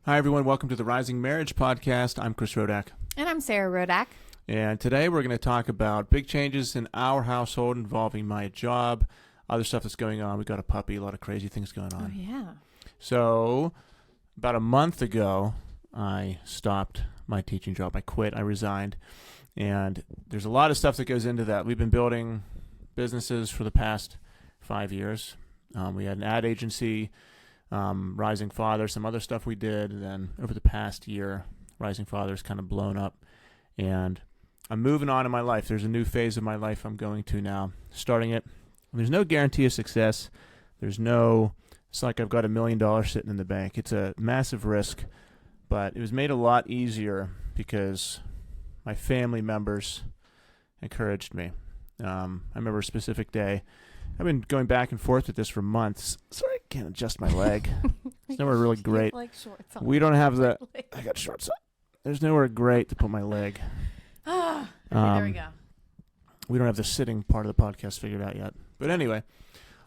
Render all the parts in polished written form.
Hi, everyone. Welcome to the Rising Marriage Podcast. I'm Chris Rodack. And I'm Sara Rodack. And today we're going to talk about big changes in our household involving my job, other stuff that's going on. We got a puppy, a lot of crazy things going on. Oh, yeah. So about a month ago, I stopped my teaching job. I quit. I resigned. And there's a lot of stuff that goes into that. We've been building businesses for the past 5 years. We had an ad agency, Rising Father, some other stuff we did. And then over the past year, Rising Father's kind of blown up. And I'm moving on in my life. There's a new phase of my life I'm going to now, starting it. There's no guarantee of success. It's like I've got $1 million sitting in the bank. It's a massive risk, but it was made a lot easier because my family members encouraged me. I remember a specific day. I've been going back and forth with this for months. Sorry, I can't adjust my leg. It's nowhere really great. Like shorts on. We don't have the... I got shorts on. There's nowhere great to put my leg. Okay, there we go. We don't have the sitting part of the podcast figured out yet. But anyway,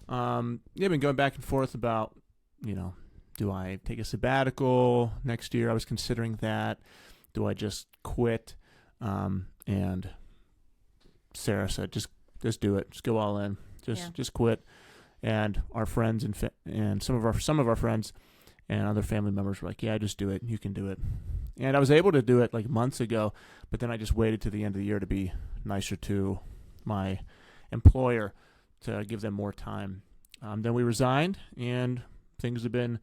I've been going back and forth about, do I take a sabbatical next year? I was considering that. Do I just quit? And Sarah said, just do it. Just go all in. Just quit. And our friends and some of our friends and other family members were like, yeah, just do it. You can do it. And I was able to do it like months ago, but then I just waited to the end of the year to be nicer to my employer to give them more time. Then we resigned, and things have been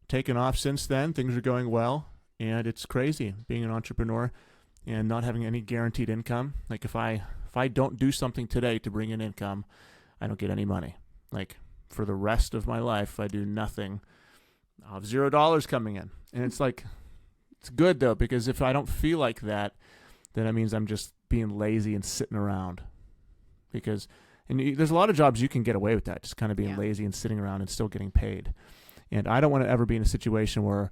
taken off since then. Things are going well, and it's crazy being an entrepreneur and not having any guaranteed income. Like if I don't do something today to bring in income, I don't get any money. Like for the rest of my life, if I do nothing, I'll have $0 coming in. And it's like, it's good though, because if I don't feel like that, then it means I'm just being lazy and sitting around. There's a lot of jobs you can get away with that, just kind of being lazy and sitting around and still getting paid. And I don't want to ever be in a situation where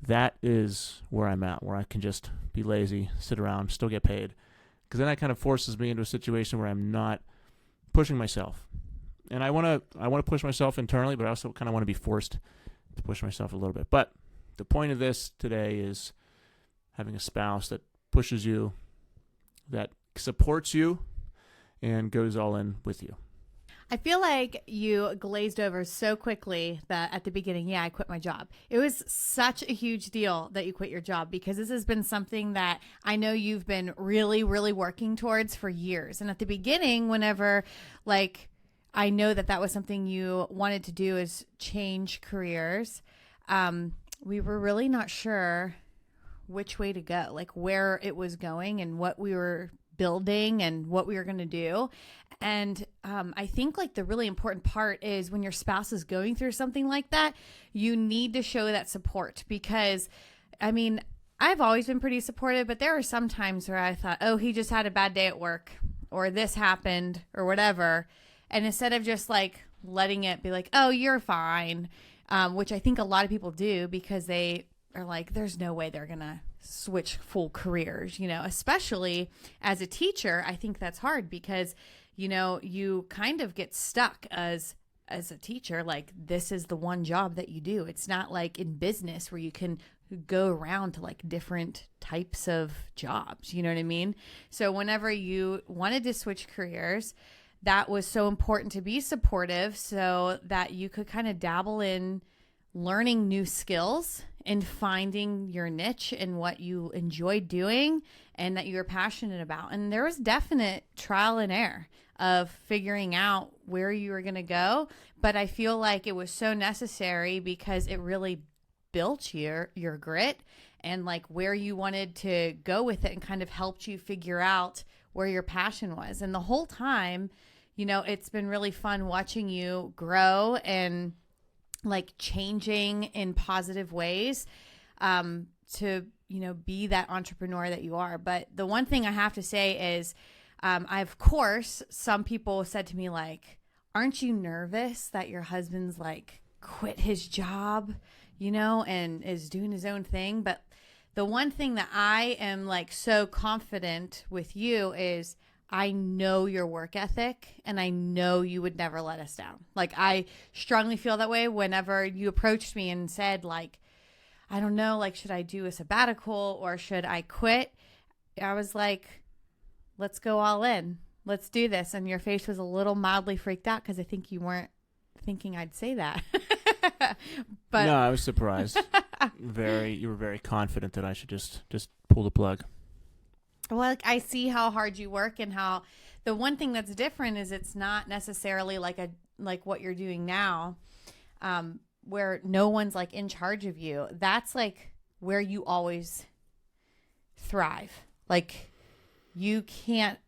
that is where I'm at, where I can just be lazy, sit around, still get paid. Because then that kind of forces me into a situation where I'm not pushing myself. And I want to push myself internally, but I also kind of want to be forced to push myself a little bit. But the point of this today is having a spouse that pushes you, that supports you, and goes all in with you. I feel like you glazed over so quickly that at the beginning, I quit my job. It was such a huge deal that you quit your job because this has been something that I know you've been really, really working towards for years. And at the beginning, whenever I know that was something you wanted to do is change careers, we were really not sure which way to go, like where it was going and what we were building and what we were going to do. And I think the really important part is when your spouse is going through something like that, you need to show that support because, I've always been pretty supportive, but there are some times where I thought, oh, he just had a bad day at work or this happened or whatever. And instead of just letting it be like, oh, you're fine, which I think a lot of people do because they are like, there's no way they're going to switch full careers, especially as a teacher. I think that's hard because, you kind of get stuck as a teacher. Like this is the one job that you do. It's not like in business where you can go around to different types of jobs. You know what I mean? So whenever you wanted to switch careers, that was so important to be supportive so that you could kind of dabble in learning new skills and finding your niche and what you enjoy doing and that you're passionate about. And there was definite trial and error of figuring out where you were going to go. But I feel like it was so necessary because it really built your grit and where you wanted to go with it and kind of helped you figure out where your passion was. And the whole time, it's been really fun watching you grow and changing in positive ways to, be that entrepreneur that you are. But the one thing I have to say is, of course, some people said to me aren't you nervous that your husband's quit his job, and is doing his own thing? But the one thing that I am so confident with you is I know your work ethic and I know you would never let us down. I strongly feel that way whenever you approached me and said I don't know, like, should I do a sabbatical or should I quit? I was like, let's go all in. Let's do this. And your face was a little mildly freaked out because I think you weren't thinking I'd say that. But no, I was surprised. You were very confident that I should just pull the plug. Well, like, I see how hard you work, and how the one thing that's different is it's not necessarily like what you're doing now, where no one's like in charge of you. That's like where you always thrive. Like, you can't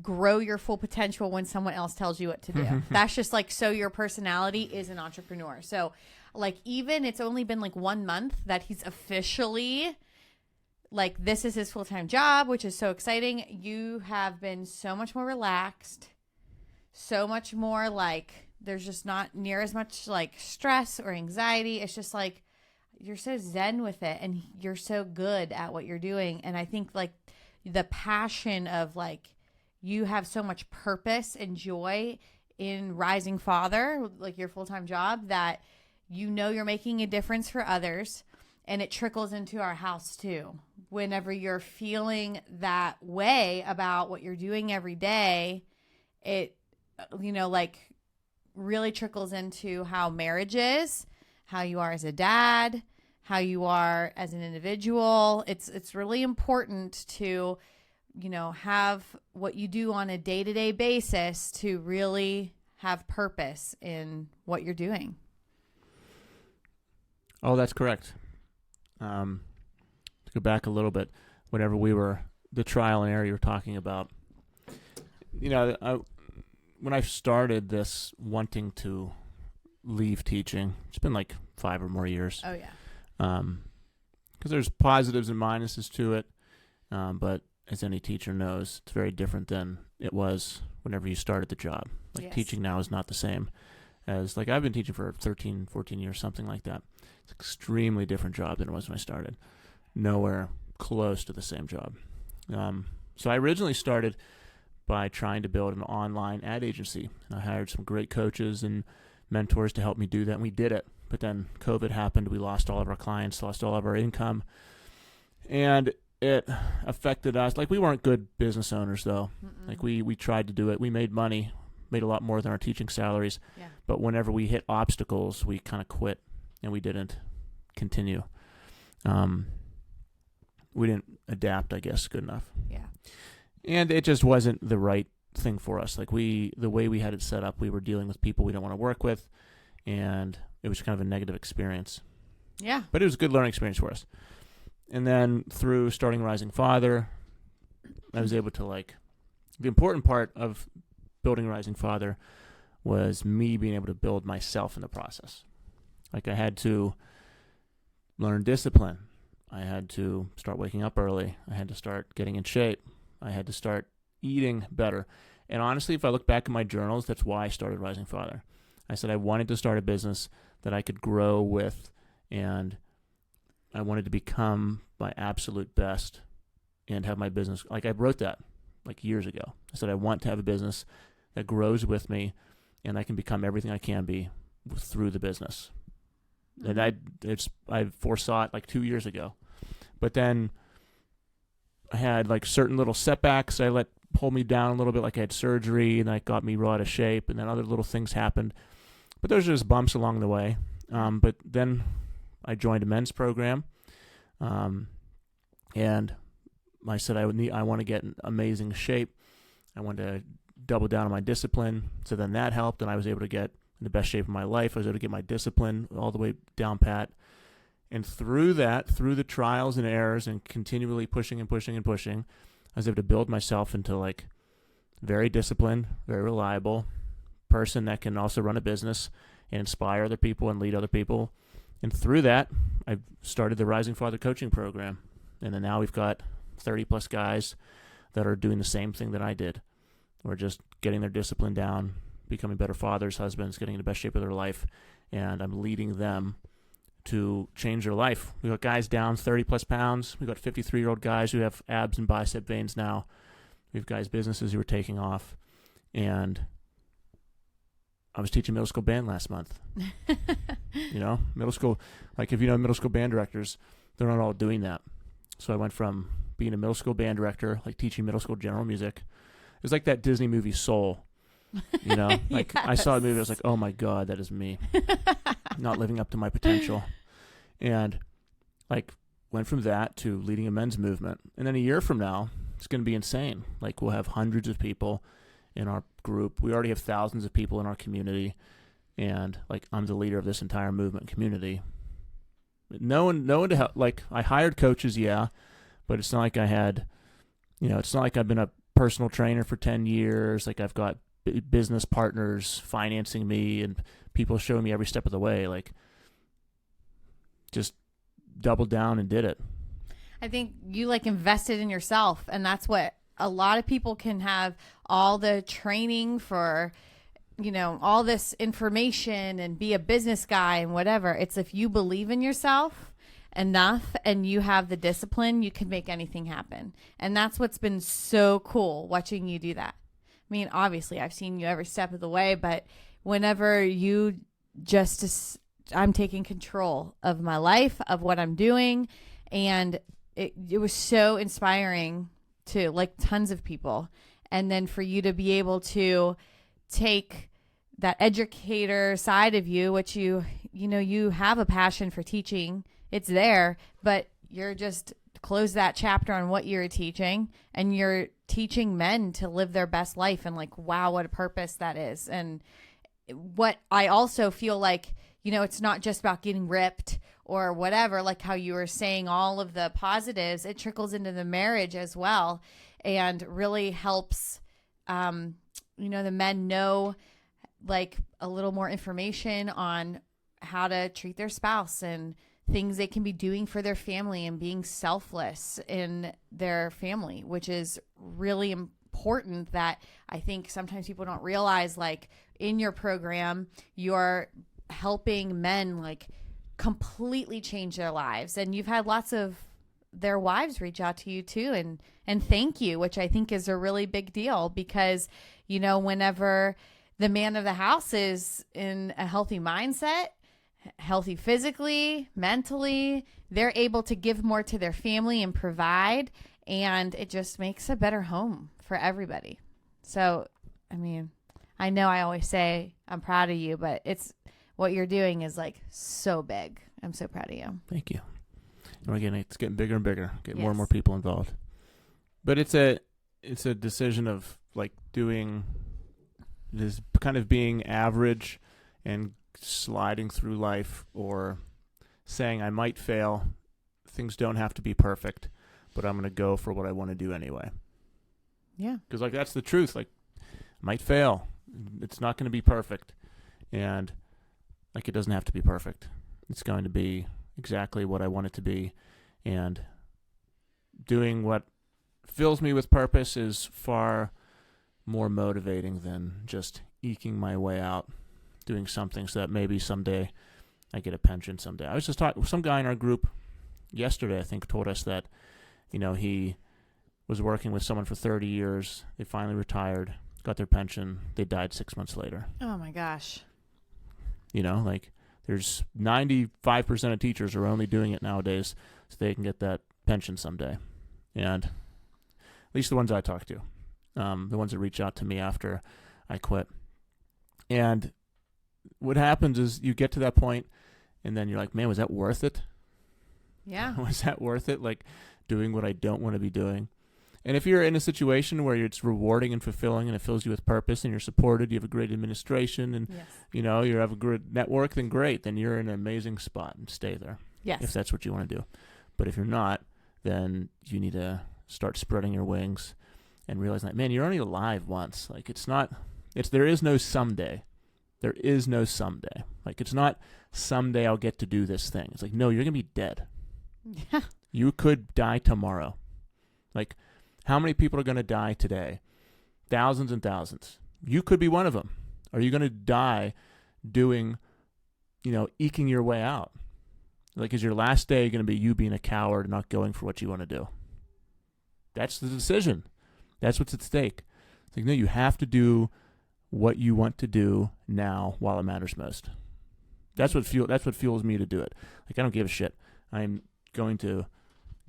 grow your full potential when someone else tells you what to do. That's just like, so your personality is an entrepreneur. So like, even it's only been like 1 month that he's officially like, this is his full-time job, which is so exciting. You have been so much more relaxed, so much more like, there's just not near as much like stress or anxiety. It's just like, you're so zen with it, and you're so good at what you're doing. And I think like the passion of like, you have so much purpose and joy in Rising Father, like your full-time job, that you're making a difference for others, and it trickles into our house too. Whenever you're feeling that way about what you're doing every day, it, like, really trickles into how marriage is, how you are as a dad, how you are as an individual. It's really important to, have what you do on a day-to-day basis to really have purpose in what you're doing. Oh, that's correct. To go back a little bit, whenever the trial and error you were talking about, when I started this wanting to leave teaching, it's been like 5 or more years. Oh, yeah. Because there's positives and minuses to it, but as any teacher knows, it's very different than it was whenever you started the job. Like, Yes. Teaching now is not the same as, like, I've been teaching for 13, 14 years, something like that. It's an extremely different job than it was when I started. Nowhere close to the same job. So I originally started by trying to build an online ad agency, and I hired some great coaches and mentors to help me do that, and we did it. But then COVID happened. We lost all of our clients, lost all of our income, and it affected us. Like, we weren't good business owners, though. Mm-mm. Like, we tried to do it. We made money, made a lot more than our teaching salaries. Yeah. But whenever we hit obstacles, we kind of quit, and we didn't continue. We didn't adapt, I guess, good enough. Yeah. And it just wasn't the right thing for us. Like, the way we had it set up, we were dealing with people we don't want to work with, and it was kind of a negative experience. Yeah. But it was a good learning experience for us. And then through starting Rising Father, I was able to, the important part of building Rising Father was me being able to build myself in the process. Like, I had to learn discipline. I had to start waking up early. I had to start getting in shape. I had to start eating better. And honestly, if I look back at my journals, that's why I started Rising Father. I said I wanted to start a business that I could grow with, and I wanted to become my absolute best and have my business. Like, I wrote that years ago. I said I want to have a business that grows with me, and I can become everything I can be through the business. Mm-hmm. And I foresaw it 2 years ago. But then I had certain little setbacks I let pull me down a little bit. Like, I had surgery, and that got me real out of shape, and then other little things happened. But those are just bumps along the way. But then I joined a men's program, and I said I want to get in amazing shape. I wanted to double down on my discipline. So then that helped, and I was able to get in the best shape of my life. I was able to get my discipline all the way down pat. And through that, through the trials and errors and continually pushing and pushing and pushing, I was able to build myself into very disciplined, very reliable person that can also run a business and inspire other people and lead other people. And through that, I started the Rising Father coaching program. And then now we've got 30 plus guys that are doing the same thing that I did. We're just getting their discipline down, becoming better fathers, husbands, getting in the best shape of their life. And I'm leading them to change their life. We've got guys down 30 plus pounds. We've got 53-year-old guys who have abs and bicep veins now. We've guys' businesses who are taking off. And I was teaching middle school band last month. Middle school, like if you know middle school band directors, they're not all doing that. So I went from being a middle school band director, like teaching middle school general music. It was like that Disney movie Soul, like I saw the movie. I was like, oh my God, that is me not living up to my potential. And like went from that to leading a men's movement. And then a year from now, it's going to be insane. Like we'll have hundreds of people in our group. We already have thousands of people in our community. And like, I'm the leader of this entire movement community. No one to help. Like I hired coaches. Yeah. But it's not like I had, it's not like I've been a personal trainer for 10 years. Like I've got business partners financing me and people showing me every step of the way. Like just doubled down and did it. I think you like invested in yourself, and that's what a lot of people can have all the training for, all this information and be a business guy and whatever. It's if you believe in yourself enough and you have the discipline, you can make anything happen. And that's what's been so cool watching you do that. I mean, obviously I've seen you every step of the way, but whenever you I'm taking control of my life, of what I'm doing. And it was so inspiring to like tons of people. And then for you to be able to take that educator side of you, which you have a passion for teaching, it's there, but you're just close that chapter on what you're teaching, and you're teaching men to live their best life. And like, wow, what a purpose that is. And what I also feel like, it's not just about getting ripped or whatever, like how you were saying all of the positives, it trickles into the marriage as well, and really helps, the men know like a little more information on how to treat their spouse and things they can be doing for their family and being selfless in their family, which is really important. That I think sometimes people don't realize, like in your program, you're helping men like completely change their lives. And you've had lots of their wives reach out to you too and thank you, which I think is a really big deal, because, whenever the man of the house is in a healthy mindset, healthy physically, mentally, they're able to give more to their family and provide, and it just makes a better home for everybody. So, I mean, I know I always say I'm proud of you, but what you're doing is like so big. I'm so proud of you. Thank you. And again, it's getting bigger and bigger, more and more people involved. But it's a decision of like doing this, kind of being average and sliding through life, or saying I might fail. Things don't have to be perfect, but I'm going to go for what I want to do anyway. Yeah. Because like that's the truth. Like I might fail. It's not going to be perfect. And like it doesn't have to be perfect. It's going to be exactly what I want it to be. And doing what fills me with purpose is far more motivating than just eking my way out, doing something so that maybe someday I get a pension someday. I was just talking with some guy in our group yesterday, I think, told us that, he was working with someone for 30 years. They finally retired, got their pension. They died 6 months later. Oh my gosh. Like there's 95% of teachers are only doing it nowadays so they can get that pension someday. And at least the ones I talk to, the ones that reach out to me after I quit. And what happens is you get to that point and then you're like, man, was that worth it? Yeah. Was that worth it? Like doing what I don't want to be doing. And if you're in a situation where it's rewarding and fulfilling and it fills you with purpose and you're supported, you have a great administration and, yes, you have a good network, then great. Then you're in an amazing spot and stay there. Yes. If that's what you want to do. But if you're not, then you need to start spreading your wings and realize that, man, you're only alive once. Like there is no someday. There is no someday. Like it's not someday I'll get to do this thing. It's like, no, you're going to be dead. Yeah. You could die tomorrow. Like, how many people are going to die today? Thousands and thousands. You could be one of them. Are you going to die doing, eking your way out? Like, is your last day going to be you being a coward and not going for what you want to do? That's the decision. That's what's at stake. It's like, no, you have to do what you want to do now while it matters most. That's what fuels me to do it. Like, I don't give a shit. I'm going to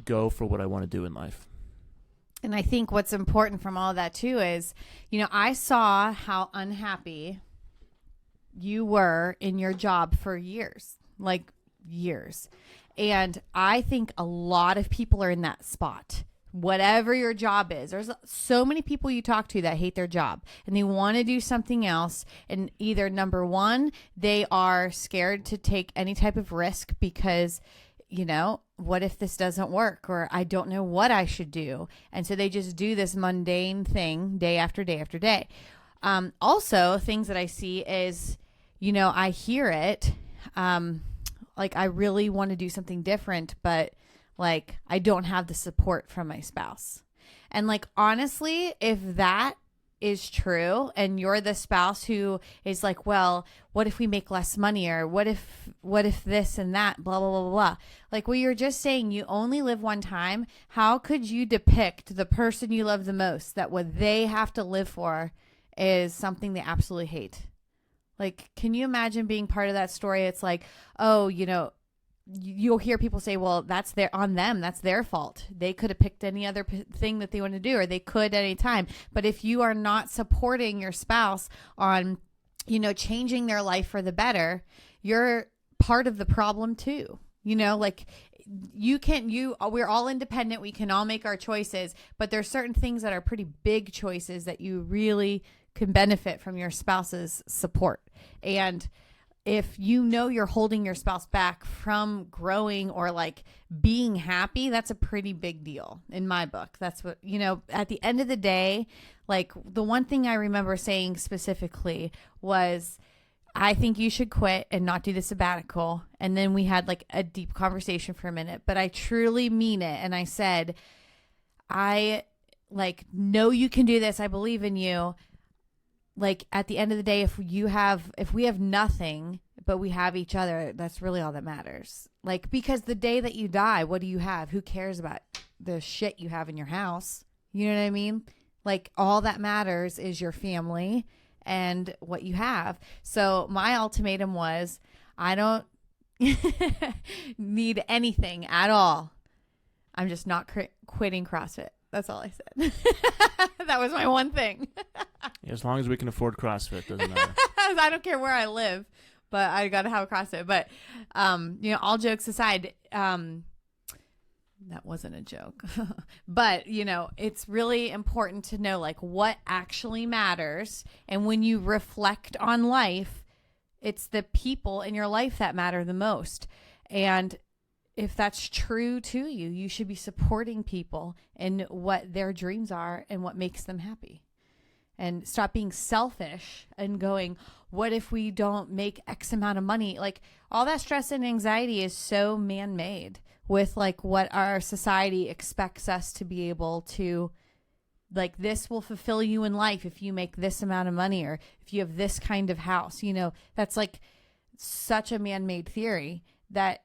go for what I want to do in life. And I think what's important from all that too is, I saw how unhappy you were in your job for years, like years. And I think a lot of people are in that spot. Whatever your job is, there's so many people you talk to that hate their job and they want to do something else. And either number one, they are scared to take any type of risk because, what if this doesn't work, or I don't know what I should do. And so they just do this mundane thing day after day after day. Also, things that I see is, I hear it. Like, I really want to do something different, but like, I don't have the support from my spouse. And like, honestly, if that is true and you're the spouse who is like, well, what if we make less money, or what if this and that, blah, blah, blah, blah. Like, what you're just saying, you only live one time. How could you depict the person you love the most that what they have to live for is something they absolutely hate? Like, can you imagine being part of that story? It's like, oh, you'll hear people say, well, that's on them. That's their fault. They could have picked any other thing that they want to do, or they could at any time. But if you are not supporting your spouse on, changing their life for the better, you're part of the problem too. Like, we're all independent. We can all make our choices, but there's certain things that are pretty big choices that you really can benefit from your spouse's support. And if you're holding your spouse back from growing or like being happy, that's a pretty big deal in my book. That's what, at the end of the day, like, the one thing I remember saying specifically was, I think you should quit and not do the sabbatical. And then we had like a deep conversation for a minute, but I truly mean it. And I said, I know you can do this. I believe in you. Like, at the end of the day, if we have nothing, but we have each other, that's really all that matters. Like, because the day that you die, what do you have? Who cares about the shit you have in your house? You know what I mean? Like, all that matters is your family and what you have. So my ultimatum was, I don't need anything at all. I'm just not quitting CrossFit. That's all I said. That was my one thing. As long as we can afford CrossFit, doesn't matter. I don't care where I live, but I got to have a CrossFit. But, all jokes aside, that wasn't a joke. But, it's really important to know, like, what actually matters. And when you reflect on life, it's the people in your life that matter the most. And if that's true to you, you should be supporting people in what their dreams are and what makes them happy. And stop being selfish and going, what if we don't make X amount of money? Like, all that stress and anxiety is so man-made with like what our society expects us to be able to, like, this will fulfill you in life if you make this amount of money, or if you have this kind of house. That's like such a man-made theory that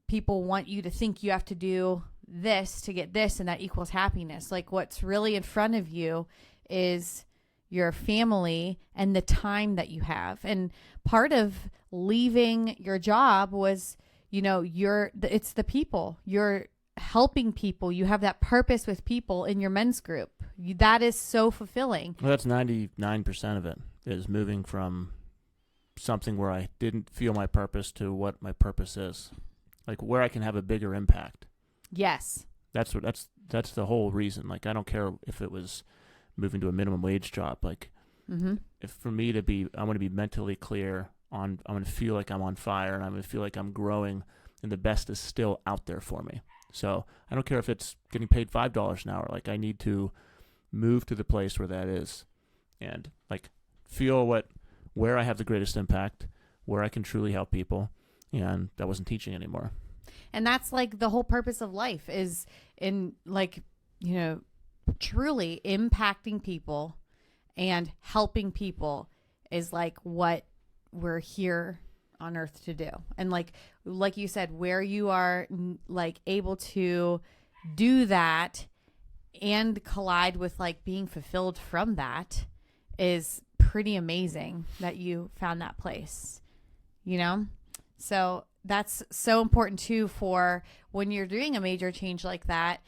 people want you to think you have to do this to get this, and that equals happiness. Like, what's really in front of you is your family and the time that you have. And part of leaving your job was, it's the people. You're helping people. You have that purpose with people in your men's group. That is so fulfilling. Well, that's 99% of it, is moving from something where I didn't feel my purpose to what my purpose is. Like, where I can have a bigger impact. Yes. That's the whole reason. Like, I don't care if it was moving to a minimum wage job. Like, if for me to be, I want to be mentally clear I'm going to feel like I'm on fire, and I'm going to feel like I'm growing, and the best is still out there for me. So I don't care if it's getting paid $5 an hour. Like, I need to move to the place where that is, and like feel where I have the greatest impact, where I can truly help people. And that wasn't teaching anymore. And that's like the whole purpose of life, is in like, truly impacting people and helping people is like what we're here on earth to do. And like you said, where you are like able to do that and collide with like being fulfilled from that is pretty amazing that you found that place, you know? So that's so important too for when you're doing a major change like that.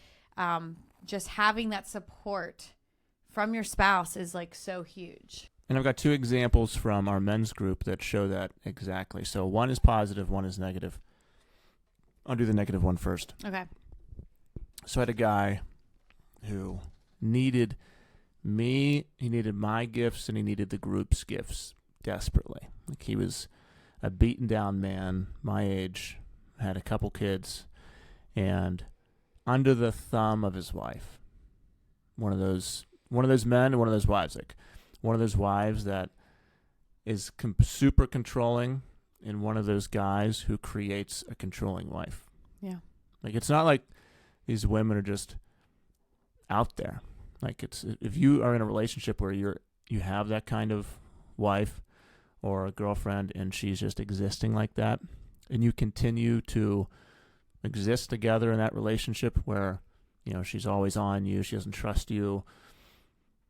Just having that support from your spouse is like so huge. And I've got 2 examples from our men's group that show that exactly. So one is positive, one is negative. I'll do the negative one first. Okay. So I had a guy who needed me, he needed my gifts, and he needed the group's gifts desperately. Like, he was a beaten down man, my age, had a couple kids, and under the thumb of his wife. One of those men and one of those wives. Like, one of those wives that is super controlling, and one of those guys who creates a controlling wife. Yeah. Like, it's not like these women are just out there. Like, it's, if you are in a relationship where you have that kind of wife or a girlfriend and she's just existing like that, and you continue to exist together in that relationship where, you know, she's always on you, she doesn't trust you,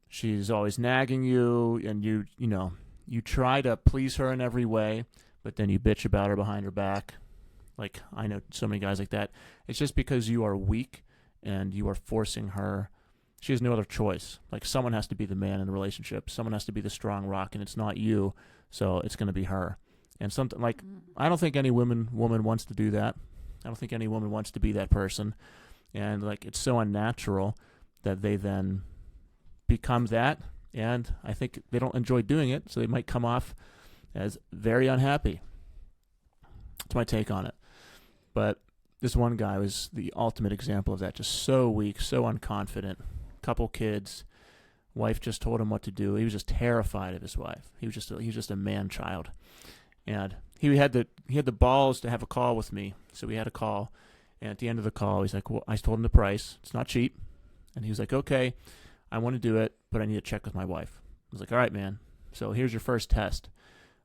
she's always nagging you, and you try to please her in every way, but then you bitch about her behind her back. Like, I know so many guys like that. It's just because you are weak and you are forcing her. She has no other choice. Like, someone has to be the man in the relationship. Someone has to be the strong rock, and it's not you, so it's going to be her. And something like, I don't think any woman wants to do that. I don't think any woman wants to be that person. And, like, it's so unnatural that they then become that, and I think they don't enjoy doing it, so they might come off as very unhappy. That's my take on it. But this one guy was the ultimate example of that. Just so weak, so unconfident. Couple kids. Wife just told him what to do. He was just terrified of his wife. He was just a man child. And he had the balls to have a call with me. So we had a call. And at the end of the call, he's like, well, I told him the price. It's not cheap. And he was like, okay, I want to do it, but I need to check with my wife. I was like, all right, man. So here's your first test.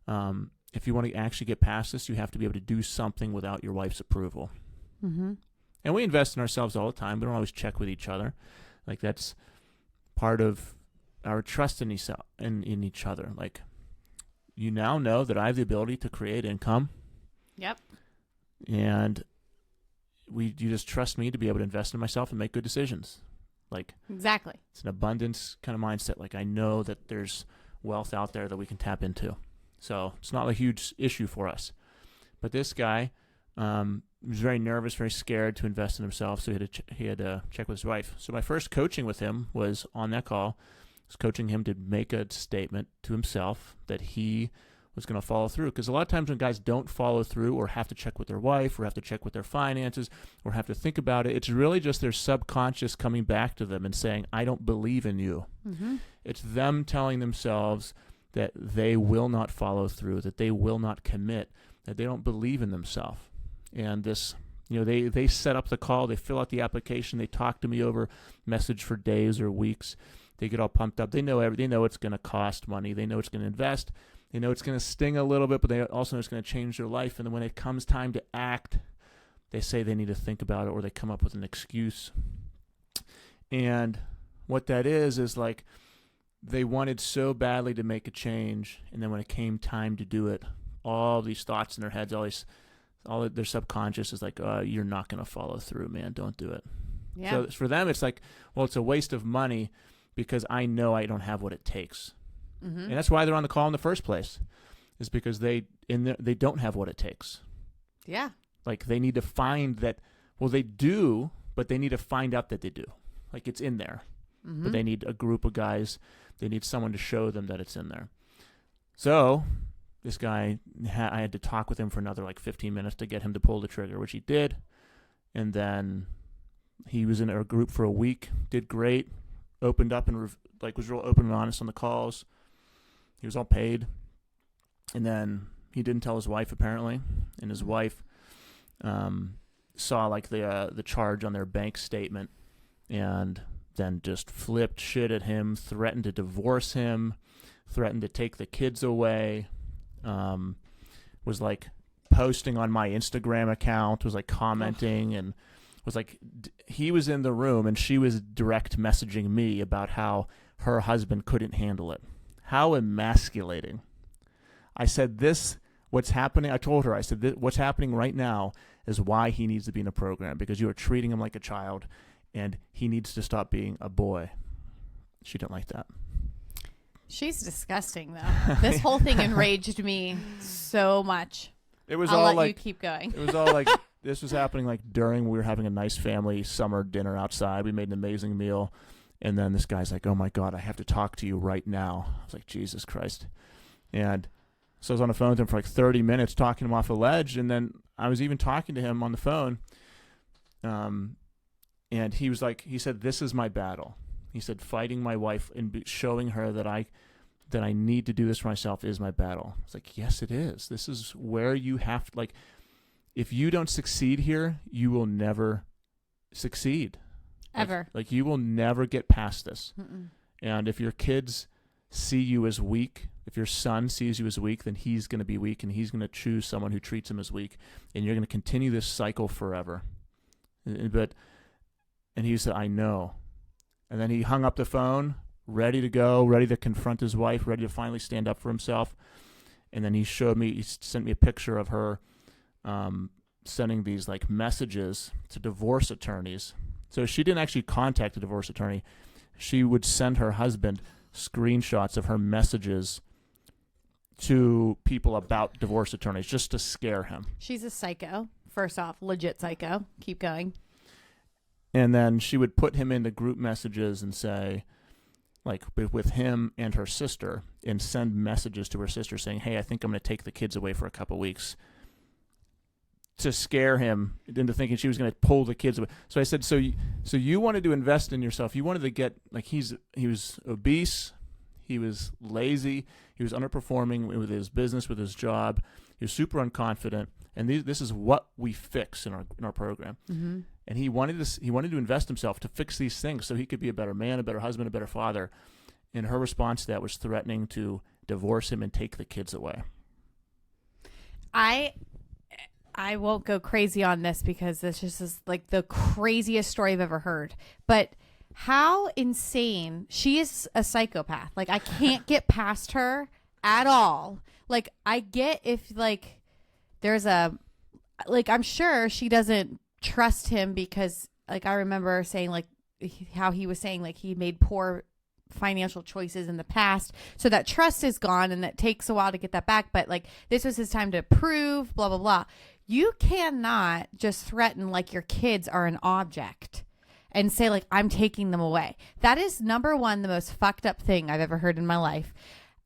If you want to actually get past this, you have to be able to do something without your wife's approval. Mm-hmm. And we invest in ourselves all the time. We don't always check with each other. Like, that's part of our trust in each other. Like, you now know that I have the ability to create income. Yep. And you just trust me to be able to invest in myself and make good decisions. Like, exactly. It's an abundance kind of mindset. Like, I know that there's wealth out there that we can tap into. So it's not a huge issue for us. But this guy was very nervous, very scared to invest in himself, so he had to check with his wife. So my first coaching with him was on that call. I was coaching him to make a statement to himself that he was going to follow through. Because a lot of times when guys don't follow through or have to check with their wife or have to check with their finances or have to think about it, it's really just their subconscious coming back to them and saying, I don't believe in you. Mm-hmm. It's them telling themselves that they will not follow through, that they will not commit, that they don't believe in themselves. And this, they set up the call, they fill out the application, they talk to me over message for days or weeks. They get all pumped up. They know it's going to cost money. They know it's going to invest. They know it's going to sting a little bit, but they also know it's going to change their life. And then when it comes time to act, they say they need to think about it, or they come up with an excuse. And what that is like, they wanted so badly to make a change, and then when it came time to do it, all these thoughts in their heads, all their subconscious is like, you're not going to follow through, man. Don't do it. Yeah. So for them, it's like, well, it's a waste of money because I know I don't have what it takes. Mm-hmm. And that's why they're on the call in the first place, is because they don't have what it takes. Yeah. Like, they need to find that, well, they do, but they need to find out that they do. Like, it's in there. Mm-hmm. But they need a group of guys. They need someone to show them that it's in there. So this guy, I had to talk with him for another 15 minutes to get him to pull the trigger, which he did. And then he was in a group for a week, did great, opened up and was real open and honest on the calls. He was all paid. And then he didn't tell his wife, apparently. And his wife saw the charge on their bank statement and then just flipped shit at him, threatened to divorce him, threatened to take the kids away, was posting on my Instagram account, was commenting, and was he was in the room and she was direct messaging me about how her husband couldn't handle it, How emasculating. I said, what's happening, I told her, I said, what's happening right now is why he needs to be in a program, because you are treating him like a child, and he needs to stop being a boy. She didn't like that. She's disgusting, though. This whole thing enraged me so much. It was I'll all let like, you keep going. It was all like, this was happening like during we were having a nice family summer dinner outside. We made an amazing meal. And then this guy's like, oh my God, I have to talk to you right now. I was like, Jesus Christ. And so I was on the phone with him for like 30 minutes talking him off a ledge. And then I was even talking to him on the phone. And he was like, he said, this is my battle. He said, fighting my wife and showing her that I need to do this for myself is my battle. It's like, yes, it is. This is where you have to, like, if you don't succeed here, you will never succeed. Ever. Like you will never get past this. Mm-mm. And if your kids see you as weak, if your son sees you as weak, then he's going to be weak, and he's going to choose someone who treats him as weak, and you're going to continue this cycle forever. And he said, I know. And then he hung up the phone, ready to go, ready to confront his wife, ready to finally stand up for himself. And then he sent me a picture of her sending these like messages to divorce attorneys. So she didn't actually contact a divorce attorney. She would send her husband screenshots of her messages to people about divorce attorneys just to scare him. She's a psycho. First off, legit psycho. Keep going. And then she would put him into group messages and say, like with him and her sister, and send messages to her sister saying, hey, I think I'm going to take the kids away for a couple weeks, to scare him into thinking she was going to pull the kids away. So I said, so you wanted to invest in yourself. You wanted to get, like, he was obese. He was lazy. He was underperforming with his business, with his job. He was super unconfident. And this is what we fix in our program. Mm-hmm. And he wanted to invest himself to fix these things so he could be a better man, a better husband, a better father. And her response to that was threatening to divorce him and take the kids away. I won't go crazy on this because this just is like the craziest story I've ever heard. But how insane. She is a psychopath. Like, I can't get past her at all. Like, I get if, like, there's a, like, I'm sure she doesn't trust him because, like, I remember saying, like, how he was saying, like, he made poor financial choices in the past, so that trust is gone, and that takes a while to get that back. But, like, this was his time to prove, blah blah blah. You cannot just threaten like your kids are an object and say, like, I'm taking them away. That is, number one, the most fucked up thing I've ever heard in my life.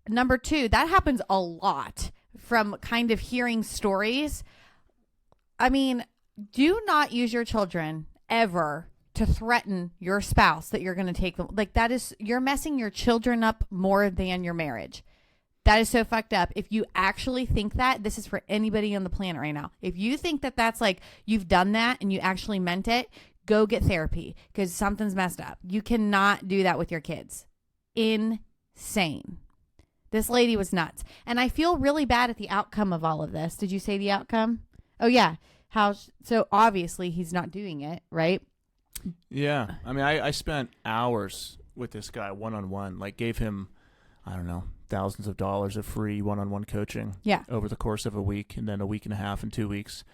Number two, that happens a lot from kind of hearing stories. I mean, do not use your children ever to threaten your spouse that you're going to take them. Like, that is, you're messing your children up more than your marriage. That is so fucked up. If you actually think that, this is for anybody on the planet right now. If you think that that's like, you've done that and you actually meant it, go get therapy because something's messed up. You cannot do that with your kids. Insane. This lady was nuts. And I feel really bad at the outcome of all of this. Did you say the outcome? Oh, yeah. So obviously he's not doing it, right? Yeah. I mean, I spent hours with this guy one-on-one, like gave him, I don't know, thousands of dollars of free one-on-one coaching over the course of a week, and then a week and a half and 2 weeks.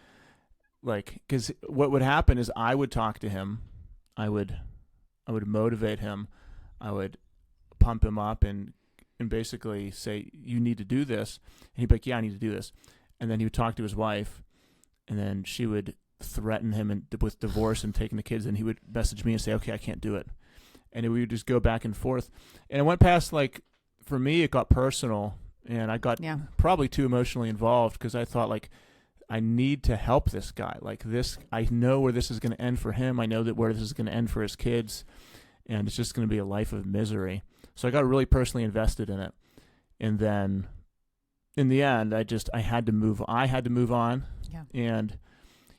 Like, because what would happen is I would talk to him. I would motivate him. I would pump him up and basically say, you need to do this. And he'd be like, yeah, I need to do this. And then he would talk to his wife, and then she would threaten him with divorce and taking the kids, and he would message me and say, okay, I can't do it. And we would just go back and forth. And it went past, like, for me, it got personal, and I got probably too emotionally involved because I thought, like, I need to help this guy. Like, this, I know where this is going to end for him. I know that where this is going to end for his kids, and it's just going to be a life of misery. So I got really personally invested in it. And then in the end, I had to move on. Yeah. And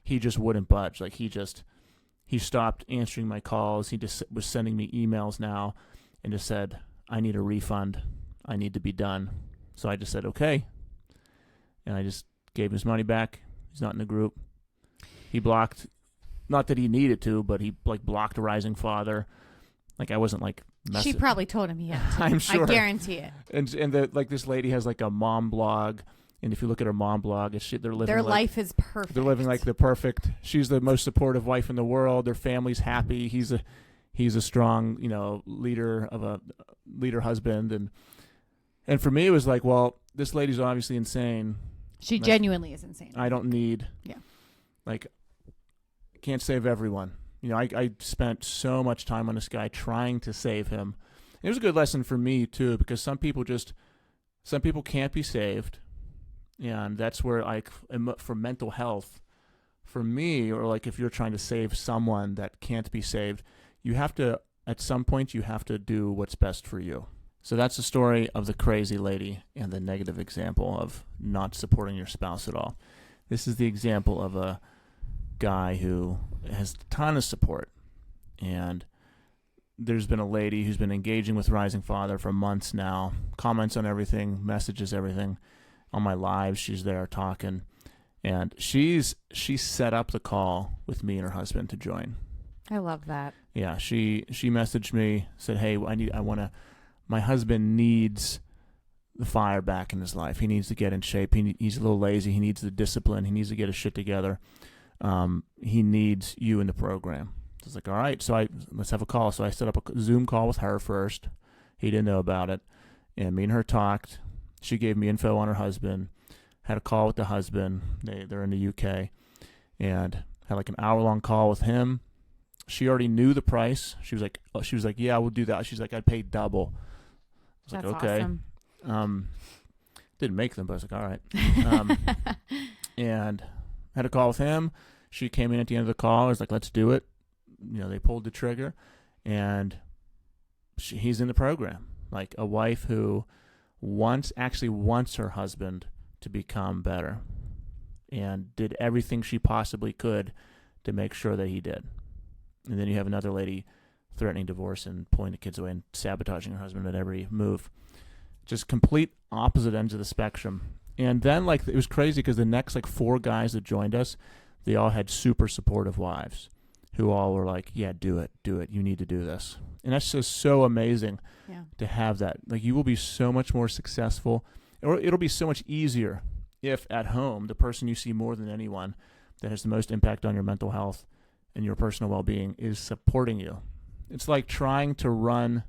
he just wouldn't budge. Like, he stopped answering my calls. He just was sending me emails now and just said, I need a refund. I need to be done. So I just said, okay. And I just gave his money back. He's not in the group. He blocked, not that he needed to, but he, like, blocked a Rising Father. Like, I wasn't, like, She probably told him yet. I'm sure. I guarantee it. And this lady has like a mom blog, and if you look at her mom blog, they're living their like, life is perfect. They're living like the perfect. She's the most supportive wife in the world. Their family's happy. He's a strong, leader husband, and for me it was like, well, this lady's obviously insane. She genuinely is insane. I don't need. Yeah. Like, can't save everyone. I spent so much time on this guy trying to save him. It was a good lesson for me too, because some people can't be saved, and that's where, like, for mental health, for me, or like if you're trying to save someone that can't be saved, at some point you have to do what's best for you. So that's the story of the crazy lady and the negative example of not supporting your spouse at all. This is the example of a guy who has a ton of support, and there's been a lady who's been engaging with Rising Father for months now, comments on everything, messages everything on my lives. She's there talking, and she set up the call with me and her husband to join. I love that. Yeah, she messaged me, said, "Hey, my husband needs the fire back in his life. He needs to get in shape. He's a little lazy. He needs the discipline. He needs to get his shit together. He needs you in the program." I was like, all right, so let's have a call. So I set up a Zoom call with her first. He didn't know about it. And me and her talked. She gave me info on her husband. Had a call with the husband. They're in the UK. And had like an hour-long call with him. She already knew the price. She was like, yeah, we'll do that. She's like, I'd pay double. I was That's like, okay. Awesome. Didn't make them, but I was like, all right. And had a call with him. She came in at the end of the call. I was like, let's do it. They pulled the trigger, and he's in the program. Like a wife who wants her husband to become better, and did everything she possibly could to make sure that he did. And then you have another lady threatening divorce and pulling the kids away and sabotaging her husband at every move. Just complete opposite ends of the spectrum. And then, like, it was crazy because the next, like, 4 guys that joined us, they all had super supportive wives who all were like, yeah, do it. You need to do this. And that's just so amazing to have that. Like, you will be so much more successful, or it'll be so much easier if at home the person you see more than anyone that has the most impact on your mental health and your personal well-being is supporting you. It's like trying to run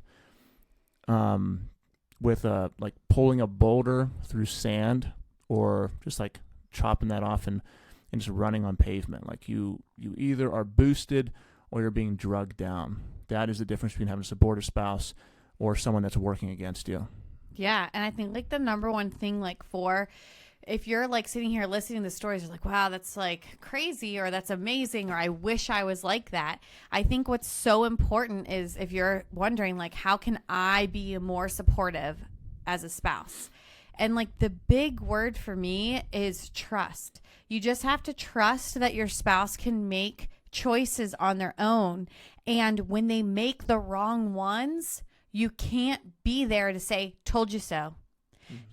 with like pulling a boulder through sand, or just like chopping that off and just running on pavement. Like you either are boosted or you're being drugged down. That is the difference between having a supportive spouse or someone that's working against you. Yeah, and I think like the number one thing, like, if you're like sitting here listening to the stories, you're like, wow, that's like crazy, or that's amazing, or I wish I was like that. I think what's so important is, if you're wondering, like, how can I be more supportive as a spouse? And like the big word for me is trust. You just have to trust that your spouse can make choices on their own. And when they make the wrong ones, you can't be there to say, told you so.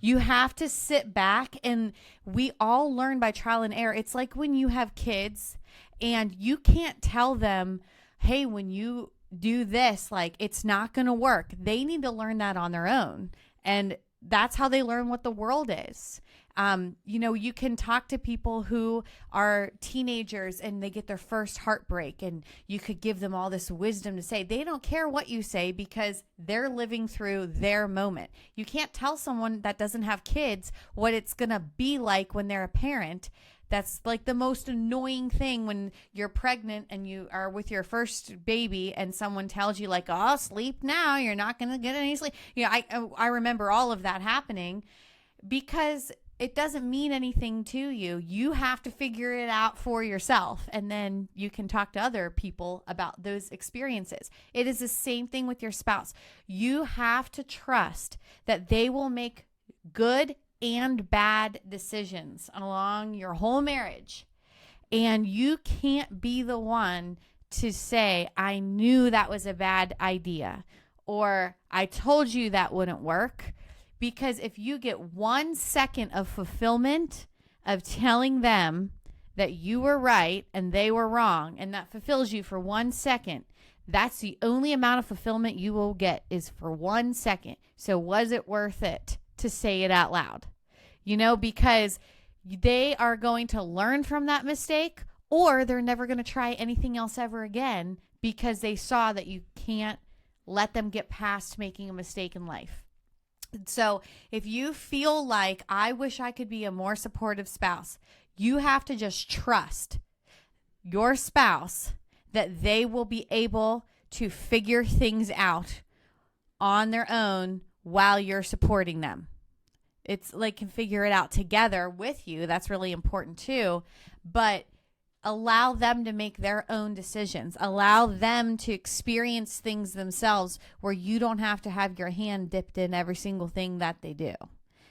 You have to sit back, and we all learn by trial and error. It's like when you have kids and you can't tell them, hey, when you do this, like, it's not going to work. They need to learn that on their own. And that's how they learn what the world is. You can talk to people who are teenagers and they get their first heartbreak, and you could give them all this wisdom to say. They don't care what you say because they're living through their moment. You can't tell someone that doesn't have kids what it's going to be like when they're a parent. That's like the most annoying thing when you're pregnant and you are with your first baby and someone tells you, like, oh, sleep now. You're not going to get any sleep. I remember all of that happening because it doesn't mean anything to you. You have to figure it out for yourself, and then you can talk to other people about those experiences. It is the same thing with your spouse. You have to trust that they will make good and bad decisions along your whole marriage. And you can't be the one to say, I knew that was a bad idea, or I told you that wouldn't work. Because if you get 1 second of fulfillment of telling them that you were right and they were wrong, and that fulfills you for 1 second, that's the only amount of fulfillment you will get, is for 1 second. So was it worth it to say it out loud? Because they are going to learn from that mistake, or they're never going to try anything else ever again, because they saw that you can't let them get past making a mistake in life. So if you feel like, I wish I could be a more supportive spouse, you have to just trust your spouse that they will be able to figure things out on their own while you're supporting them. It's like, can figure it out together with you. That's really important too. But allow them to make their own decisions. Allow them to experience things themselves where you don't have to have your hand dipped in every single thing that they do.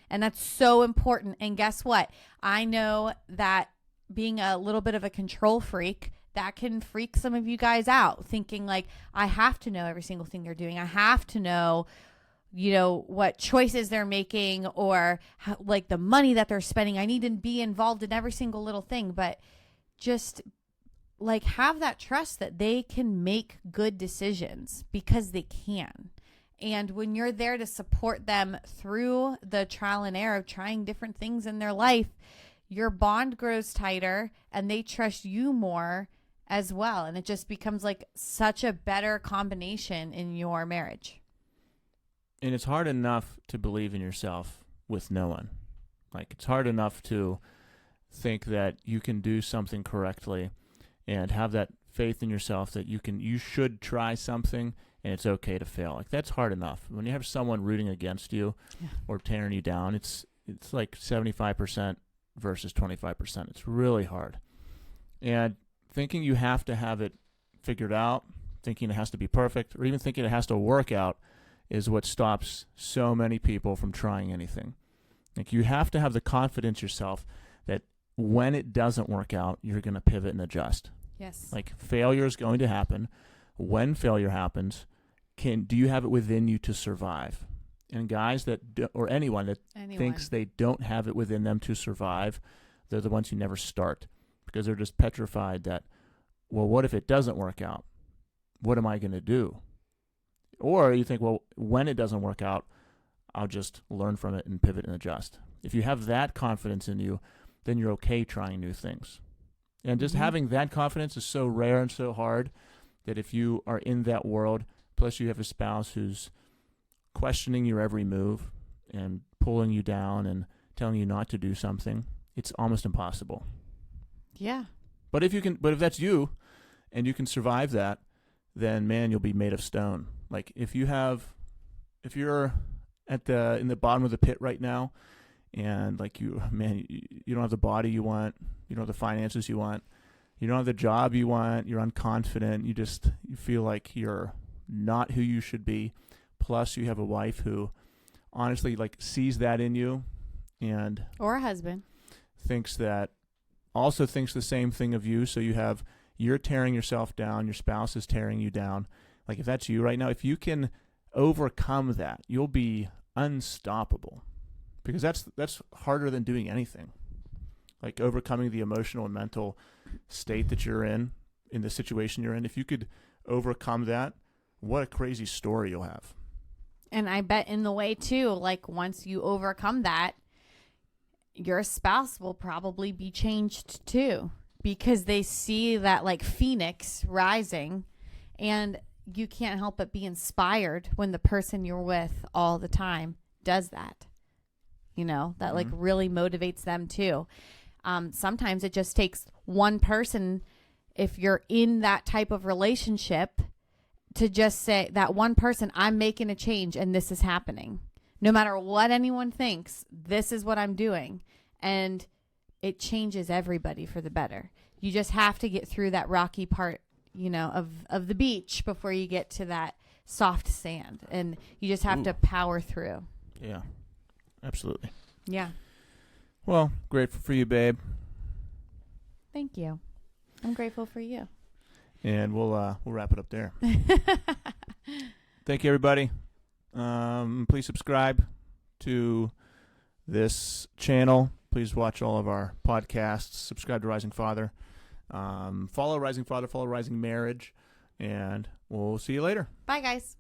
And that's so important. And guess what? I know that being a little bit of a control freak, that can freak some of you guys out, thinking like, I have to know every single thing they're doing. I have to know, what choices they're making, or how, like the money that they're spending. I need to be involved in every single little thing. But just like, have that trust that they can make good decisions, because they can. And when you're there to support them through the trial and error of trying different things in their life, your bond grows tighter and they trust you more as well. And it just becomes like such a better combination in your marriage. And it's hard enough to believe in yourself with no one. Like, it's hard enough to think that you can do something correctly and have that faith in yourself that you should try something and it's okay to fail. Like, that's hard enough. When you have someone rooting against you or tearing you down, it's like 75% versus 25%. It's really hard. And thinking you have to have it figured out, thinking it has to be perfect, or even thinking it has to work out is what stops so many people from trying anything. Like, you have to have the confidence yourself that when it doesn't work out, you're going to pivot and adjust. Yes. Like, failure is going to happen. When failure happens, do you have it within you to survive? And guys or anyone that thinks they don't have it within them to survive, they're the ones who never start, because they're just petrified that, well, what if it doesn't work out? What am I going to do? Or you think, well, when it doesn't work out, I'll just learn from it and pivot and adjust. If you have that confidence in you, then you're okay trying new things. And just having that confidence is so rare and so hard that if you are in that world, plus you have a spouse who's questioning your every move and pulling you down and telling you not to do something, it's almost impossible. Yeah. But if that's you and you can survive that, then man, you'll be made of stone. Like, if you're in the bottom of the pit right now, and like you don't have the body you want, you don't have the finances you want, you don't have the job you want, you're unconfident, you feel like you're not who you should be, plus you have a wife who honestly like sees that in you, and or a husband thinks the same thing of you, so you're tearing yourself down, your spouse is tearing you down. Like, if that's you right now, if you can overcome that, you'll be unstoppable, because that's harder than doing anything. Like, overcoming the emotional and mental state that you're in the situation you're in. If you could overcome that, what a crazy story you'll have. And I bet in the way too, like, once you overcome that, your spouse will probably be changed too, because they see that like phoenix rising, and you can't help but be inspired when the person you're with all the time does that. That like really motivates them too. Sometimes it just takes one person, if you're in that type of relationship, to just say that one person, I'm making a change and this is happening. No matter what anyone thinks, this is what I'm doing. And it changes everybody for the better. You just have to get through that rocky part, of the beach before you get to that soft sand. And you just have to power through. Yeah, absolutely. Yeah. Well, grateful for you, babe. Thank you. I'm grateful for you. And we'll wrap it up there. Thank you, everybody. Please subscribe to this channel. please watch all of our podcasts. Subscribe to Rising Father. Follow Rising Father. Follow Rising Marriage. And we'll see you later. Bye, guys.